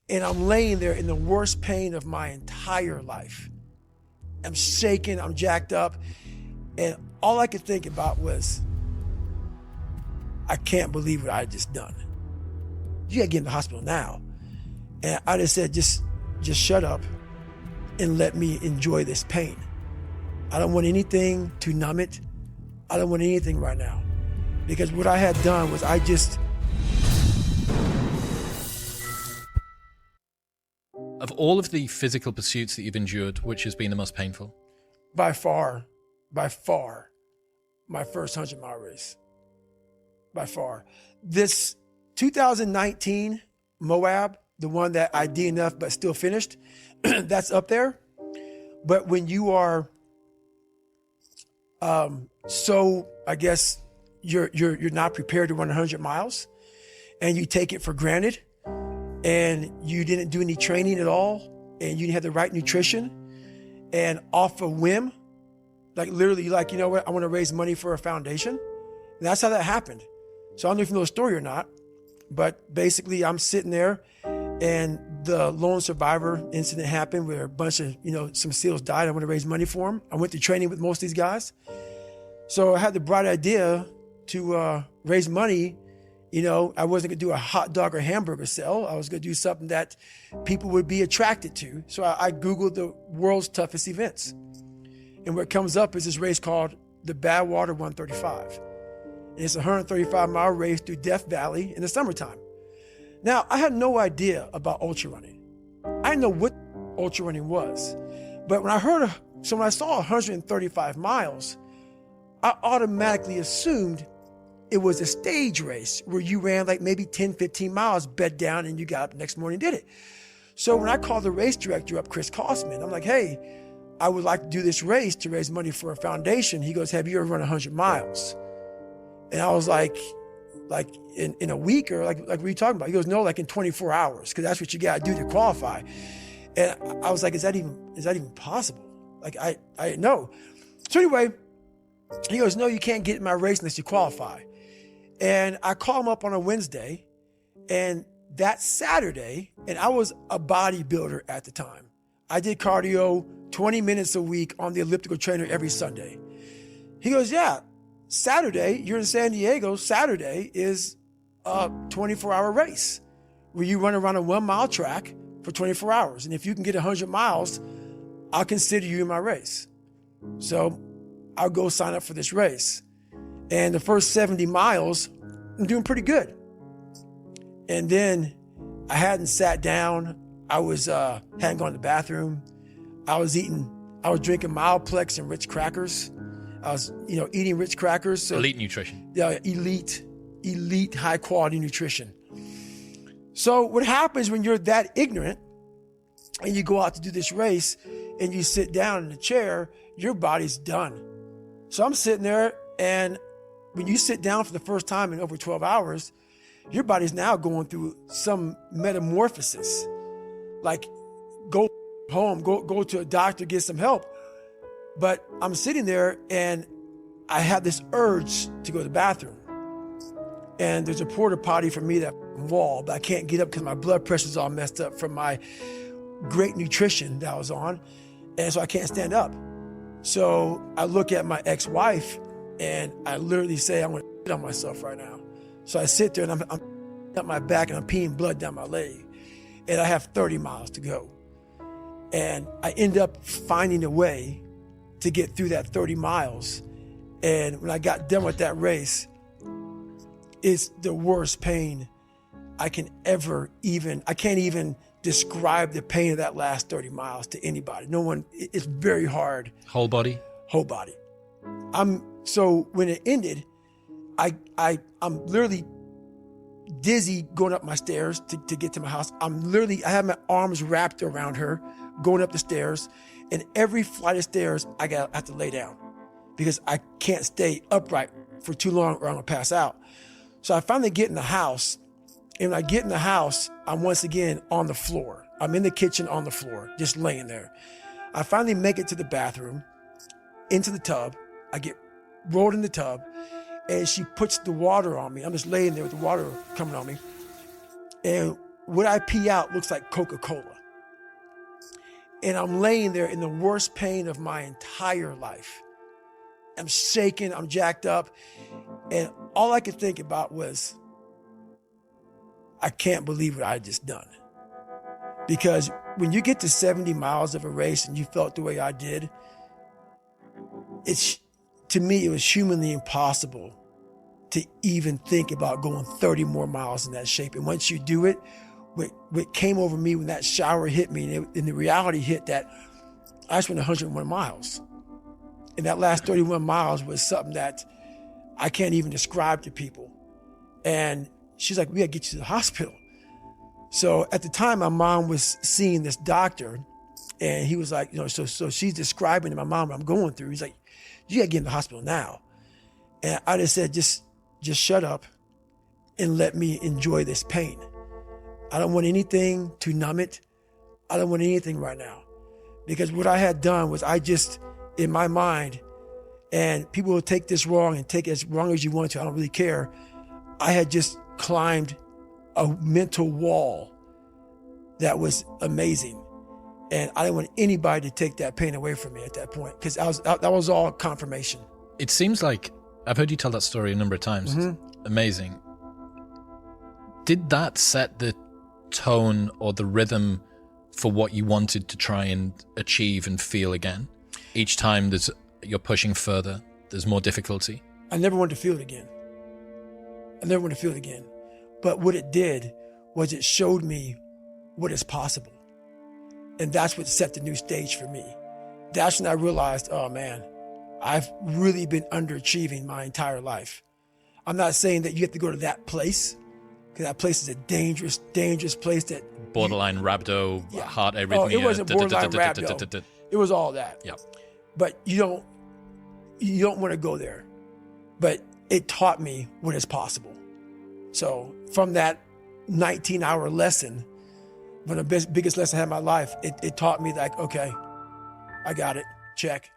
And I'm laying there in the worst pain of my entire life. I'm shaking, I'm jacked up. And all I could think about was, I can't believe what I just done. You gotta get in the hospital now. And I just said, just shut up and let me enjoy this pain. I don't want anything to numb it. I don't want anything right now. Because what I had done was Of all of the physical pursuits that you've endured, which has been the most painful? By far, my first 100-mile race. By far. This 2019 Moab, the one that I DNF'd but still finished, that's up there. But when you are so, I guess, you're not prepared to run 100 miles and you take it for granted and you didn't do any training at all and you didn't have the right nutrition and off a whim, like literally like, you know what, I want to raise money for a foundation. And that's how that happened. So I don't know if you know the story or not, but basically I'm sitting there and the lone survivor incident happened where a bunch of, some SEALs died. I want to raise money for them. I went to training with most of these guys. So I had the bright idea to raise money. I wasn't going to do a hot dog or hamburger sale. I was going to do something that people would be attracted to. So I Googled the world's toughest events. And what comes up is this race called the Badwater 135. And it's a 135-mile race through Death Valley in the summertime. Now, I had no idea about ultra running. I didn't know what ultra running was. But when I saw 135 miles, I automatically assumed it was a stage race where you ran like maybe 10, 15 miles, bed down, and you got up the next morning and did it. So when I called the race director up, Chris Williamson, I'm like, hey, I would like to do this race to raise money for a foundation. He goes, have you ever run 100 miles? And I was like in a week, or like what are you talking about? He goes, no, like in 24 hours, because that's what you got to do to qualify. And I was like, is that even possible? Like, I didn't know. So anyway, he goes, no, you can't get in my race unless you qualify. And I call him up on a Wednesday, and that Saturday, and I was a bodybuilder at the time. I did cardio 20 minutes a week on the elliptical trainer every Sunday. He goes, yeah, Saturday, you're in San Diego, Saturday is a 24-hour race where you run around a 1-mile track for 24 hours. And if you can get 100 miles, I'll consider you in my race. So I'll go sign up for this race. And the first 70 miles, I'm doing pretty good. And then I hadn't sat down. I hadn't gone to the bathroom. I was drinking Mileplex and Ritz crackers. I was, eating Ritz crackers. So, elite nutrition. Yeah, elite, high quality nutrition. So what happens when you're that ignorant and you go out to do this race and you sit down in the chair, your body's done. So I'm sitting there, and when you sit down for the first time in over 12 hours, your body's now going through some metamorphosis. Like, go home, go to a doctor, get some help. But I'm sitting there and I have this urge to go to the bathroom. And there's a porta potty for me that wall, but I can't get up because my blood pressure's all messed up from my great nutrition that I was on. And so I can't stand up. So I look at my ex-wife and I literally say, I'm going to shit on myself right now. So I sit there and I'm up my back and I'm peeing blood down my leg. And I have 30 miles to go. And I end up finding a way to get through that 30 miles. And when I got done with that race, it's the worst pain I can't even describe the pain of that last 30 miles to anybody. No one, it's very hard. Whole body? Whole body. So when it ended, I'm literally dizzy going up my stairs to get to my house. I have my arms wrapped around her going up the stairs, and every flight of stairs I have to lay down because I can't stay upright for too long or I'm gonna pass out. So I finally get in the house, and when I get in the house, I'm once again on the floor. I'm in the kitchen on the floor, just laying there. I finally make it to the bathroom, into the tub. I get rolled in the tub, and she puts the water on me. I'm just laying there with the water coming on me. And what I pee out looks like Coca-Cola. And I'm laying there in the worst pain of my entire life. I'm shaking, I'm jacked up. And all I could think about was, I can't believe what I just done. Because when you get to 70 miles of a race and you felt the way I did, to me, it was humanly impossible to even think about going 30 more miles in that shape. And once you do it, what came over me when that shower hit me, and the reality hit that I just went 101 miles. And that last 31 miles was something that I can't even describe to people. And she's like, we gotta get you to the hospital. So at the time, my mom was seeing this doctor, and he was like, so she's describing to my mom what I'm going through. He's like, you gotta get in the hospital now. And I just said, just shut up and let me enjoy this pain. I don't want anything to numb it. I don't want anything right now. Because what I had done was in my mind, and people will take this wrong and take it as wrong as you want to, I don't really care. I had just climbed a mental wall that was amazing. And I didn't want anybody to take that pain away from me at that point, because that was all confirmation. It seems like, I've heard you tell that story a number of times. Mm-hmm. It's amazing. Did that set the tone or the rhythm for what you wanted to try and achieve and feel again? Each time you're pushing further, there's more difficulty. I never wanted to feel it again. But what it did was it showed me what is possible. And that's what set the new stage for me. That's when I realized, oh man, I've really been underachieving my entire life. I'm not saying that you have to go to that place, because that place is a dangerous, dangerous place that... Borderline rhabdo, heart arrhythmia. Oh, it wasn't borderline rhabdo. It was all that. Yeah. But you don't want to go there. But it taught me what is possible. So from that 19-hour lesson, one of the biggest lessons I had in my life, it taught me like, okay, I got it, check.